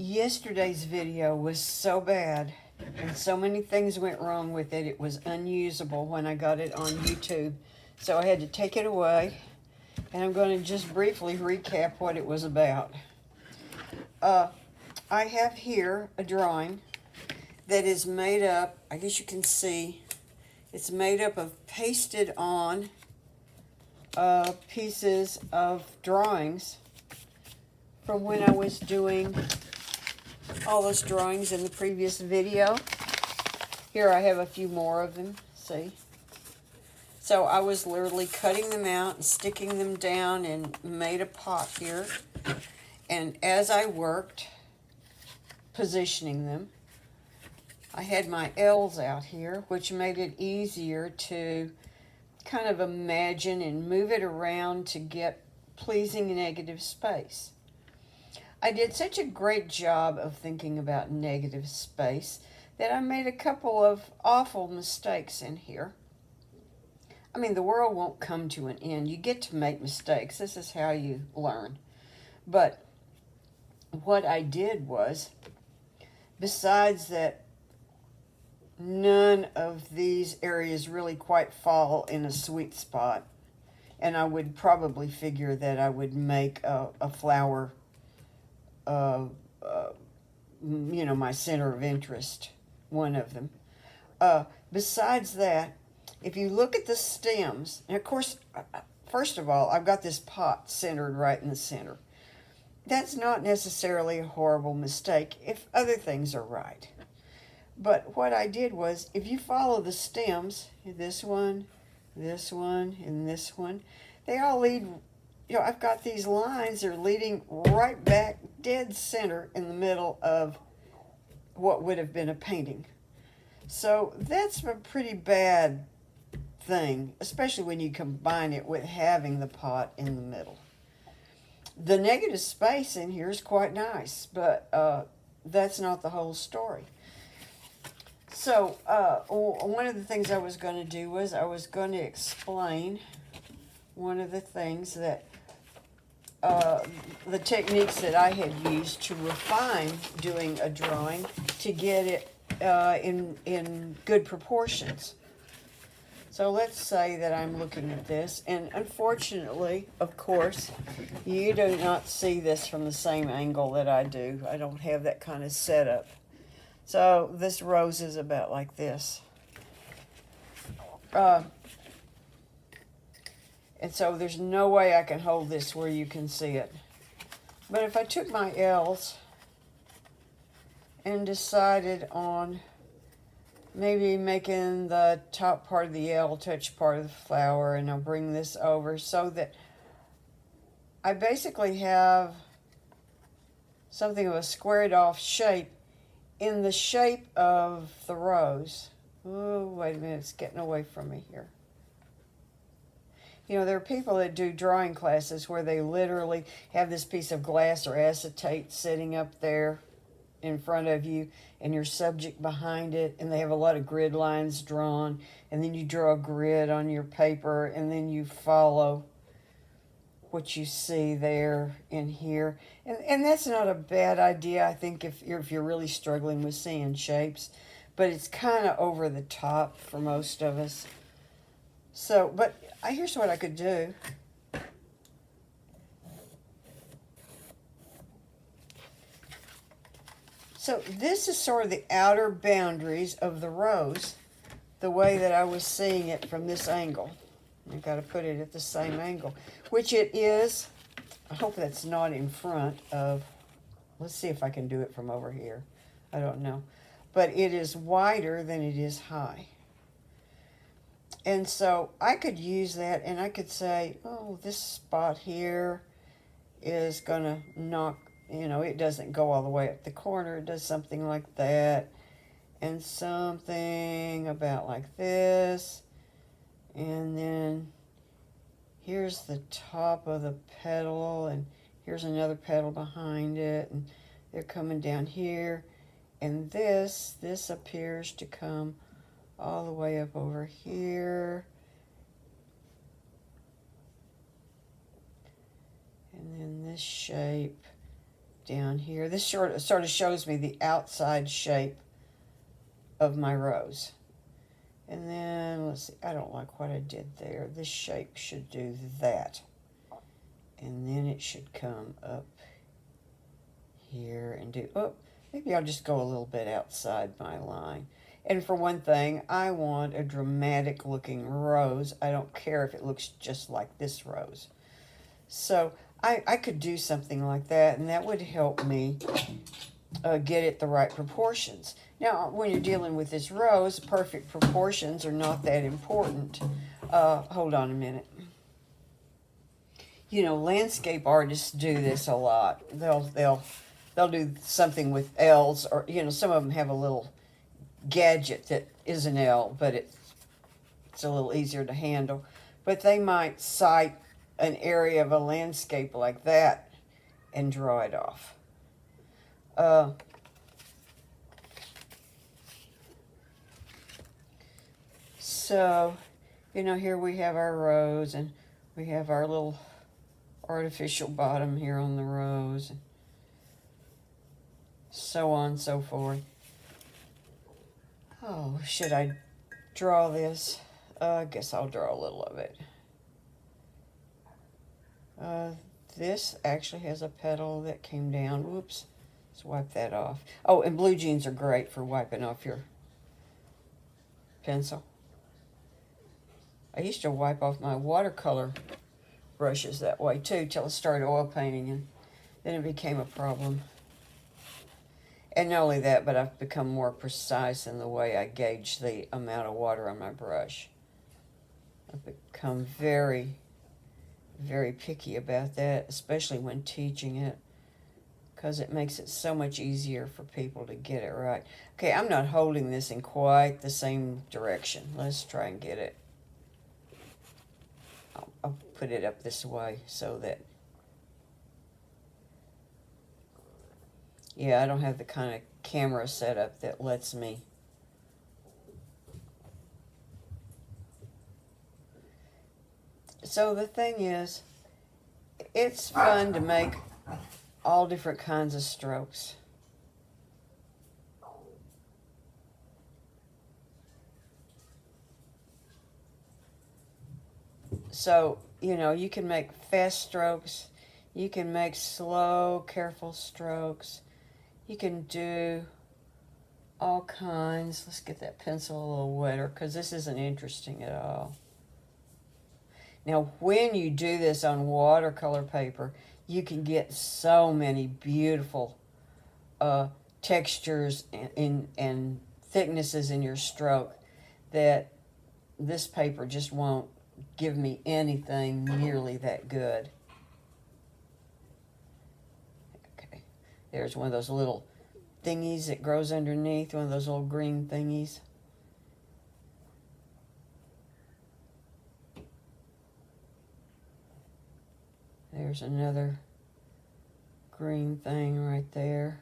Yesterday's video was so bad and so many things went wrong with it. It was unusable when I got it on YouTube. So I had to take it away, and I'm going to just briefly recap what it was about. I have here a drawing that is made up, I guess you can see, it's made up of pasted on pieces of drawings from when I was doing all those drawings in the previous video. Here I have a few more of them, see? So I was literally cutting them out and sticking them down and made a pot here. And as I worked, positioning them, I had my L's out here, which made it easier to kind of imagine and move it around to get pleasing negative space. I did such a great job of thinking about negative space that I made a couple of awful mistakes in here. I mean, the world won't come to an end. You get to make mistakes. This is how you learn. But what I did was, besides that none of these areas really quite fall in a sweet spot, and I would probably figure that I would make a flower my center of interest, one of them. Besides that, if you look at the stems, and of course, first of all, I've got this pot centered right in the center. That's not necessarily a horrible mistake if other things are right. But what I did was, if you follow the stems, this one, and this one, they all lead, I've got these lines that are leading right back dead center in the middle of what would have been a painting. So that's a pretty bad thing, especially when you combine it with having the pot in the middle. The negative space in here is quite nice, but that's not the whole story. So one of the things I was going to do was I was going to explain one of the things that the techniques that I had used to refine doing a drawing to get it in good proportions. So let's say that I'm looking at this, and unfortunately, of course, you do not see this from the same angle that I do. I don't have that kind of setup. So this rose is about like this. And so there's no way I can hold this where you can see it. But if I took my L's and decided on maybe making the top part of the L touch part of the flower, and I'll bring this over so that I basically have something of a squared off shape in the shape of the rose. Oh, wait a minute, it's getting away from me here. There are people that do drawing classes where they literally have this piece of glass or acetate sitting up there in front of you and your subject behind it, and they have a lot of grid lines drawn, and then you draw a grid on your paper, and then you follow what you see there in here. And that's not a bad idea, I think, if you're really struggling with seeing shapes, but it's kind of over the top for most of us. So, but here's what I could do. So this is sort of the outer boundaries of the rose, the way that I was seeing it from this angle. I've got to put it at the same angle, which it is. I hope that's not in front of, let's see if I can do it from over here. I don't know. But it is wider than it is high. And so I could use that, and I could say, oh, this spot here is going to knock, it doesn't go all the way up the corner. It does something like that, and something about like this. And then here's the top of the petal, and here's another petal behind it, and they're coming down here. And this appears to come all the way up over here. And then this shape down here. This sort of shows me the outside shape of my rose. And then, let's see, I don't like what I did there. This shape should do that. And then it should come up here and do, oh, maybe I'll just go a little bit outside my line. And for one thing, I want a dramatic looking rose. I don't care if it looks just like this rose. So I could do something like that, and that would help me get it the right proportions. Now, when you're dealing with this rose, perfect proportions are not that important. Hold on a minute. You know, landscape artists do this a lot. They'll do something with L's, or, you know, some of them have a little gadget that is an L, but it's a little easier to handle. But they might cite an area of a landscape like that and draw it off. So, you know, here we have our rose, and we have our little artificial bottom here on the rose, and so on and so forth. Oh, should I draw this? I guess I'll draw a little of it. This actually has a petal that came down. Whoops. Let's wipe that off. Oh, and blue jeans are great for wiping off your pencil. I used to wipe off my watercolor brushes that way too, till I started oil painting, and then it became a problem. And not only that, but I've become more precise in the way I gauge the amount of water on my brush. I've become very, very picky about that, especially when teaching it, because it makes it so much easier for people to get it right. Okay, I'm not holding this in quite the same direction. Let's try and get it. I'll put it up this way so that, yeah, I don't have the kind of camera setup that lets me. So the thing is, it's fun to make all different kinds of strokes. So, you know, you can make fast strokes, you can make slow, careful strokes, you can do all kinds. Let's get that pencil a little wetter, because this isn't interesting at all. Now, when you do this on watercolor paper, you can get so many beautiful textures and thicknesses in your stroke that this paper just won't give me anything nearly that good. Okay, there's one of those little thingies that grows underneath, one of those little green thingies. There's another green thing right there.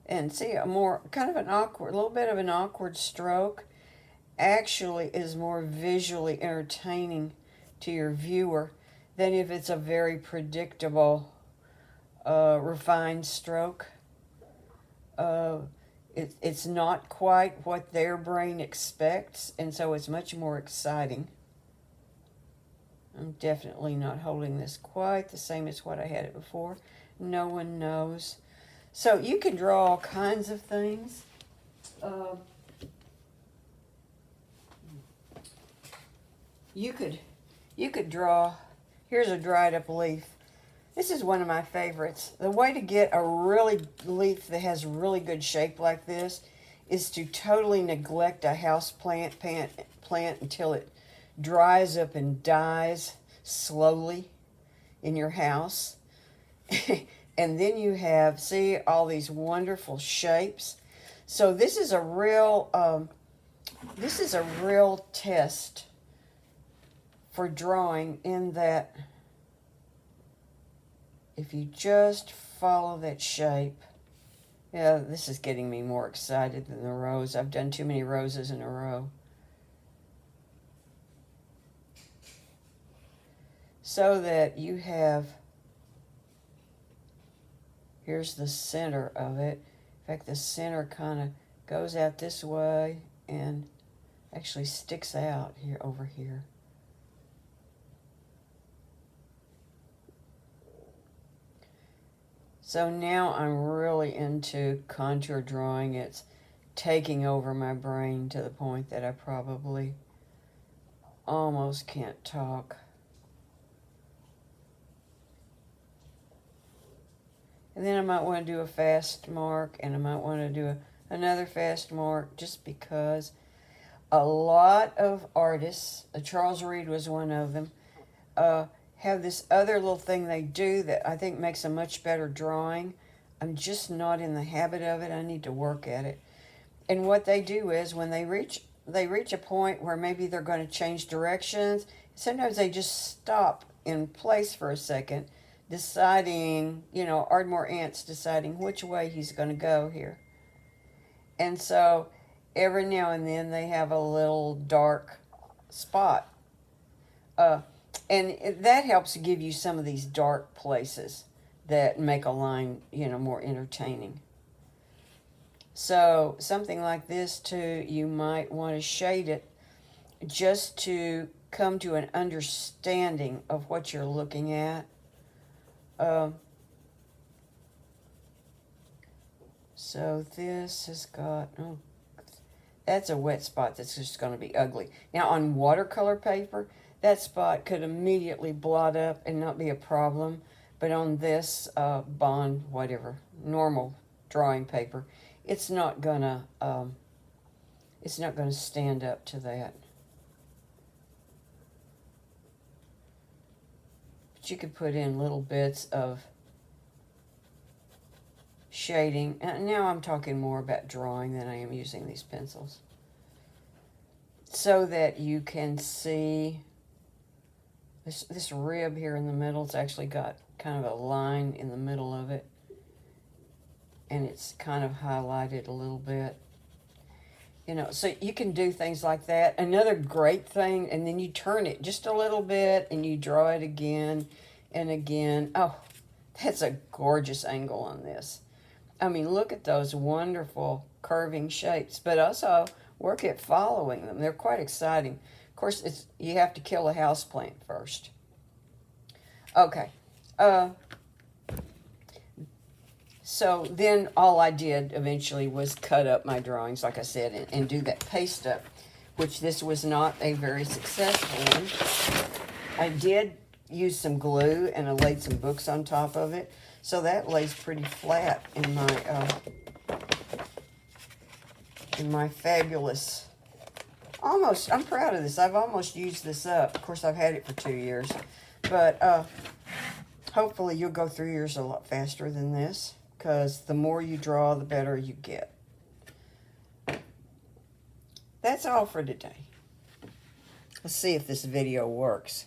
And see, a more kind of an awkward, a little bit of an awkward stroke actually is more visually entertaining to your viewer than if it's a very predictable, refined stroke. It's not quite what their brain expects, and so it's much more exciting. I'm definitely not holding this quite the same as what I had it before. No one knows. So you can draw all kinds of things. You could draw, here's a dried up leaf. This is one of my favorites. The way to get a really leaf that has really good shape like this is to totally neglect a house plant until it dries up and dies slowly in your house. And then you have, see, all these wonderful shapes. So this is a real test for drawing, in that if you just follow that shape. Yeah, this is getting me more excited than the rose. I've done too many roses in a row. so that you have, here's the center of it. In fact, the center kind of goes out this way and actually sticks out here over here. So now I'm really into contour drawing. It's taking over my brain to the point that I probably almost can't talk. And then I might want to do a fast mark, and I might want to do another fast mark, just because a lot of artists, Charles Reed was one of them, have this other little thing they do that I think makes a much better drawing. I'm just not in the habit of it. I need to work at it. And what they do is when they reach a point where maybe they're going to change directions, sometimes they just stop in place for a second, deciding, you know, Ardmore Ant's deciding which way he's going to go here. And so every now and then they have a little dark spot. And that helps give you some of these dark places that make a line, you know, more entertaining. So something like this too, you might want to shade it just to come to an understanding of what you're looking at. So this has got, oh, that's a wet spot that's just going to be ugly. Now on watercolor paper, that spot could immediately blot up and not be a problem. But on this bond, whatever, normal drawing paper, it's not gonna stand up to that. But you could put in little bits of shading. And now I'm talking more about drawing than I am using these pencils, so that you can see this rib here in the middle. It's actually got kind of a line in the middle of it, and it's kind of highlighted a little bit. You know, so you can do things like that. Another great thing, and then you turn it just a little bit and you draw it again and again. Oh, that's a gorgeous angle on this. I mean, look at those wonderful curving shapes, but also work at following them. They're quite exciting. Of course, you have to kill a houseplant first. Okay. So then all I did eventually was cut up my drawings, like I said, and do that paste up, which this was not a very successful one. I did use some glue, and I laid some books on top of it, so that lays pretty flat in my fabulous, almost, I'm proud of this. I've almost used this up. Of course, I've had it for 2 years, but hopefully you'll go through yours a lot faster than this, because the more you draw, the better you get. That's all for today. Let's see if this video works.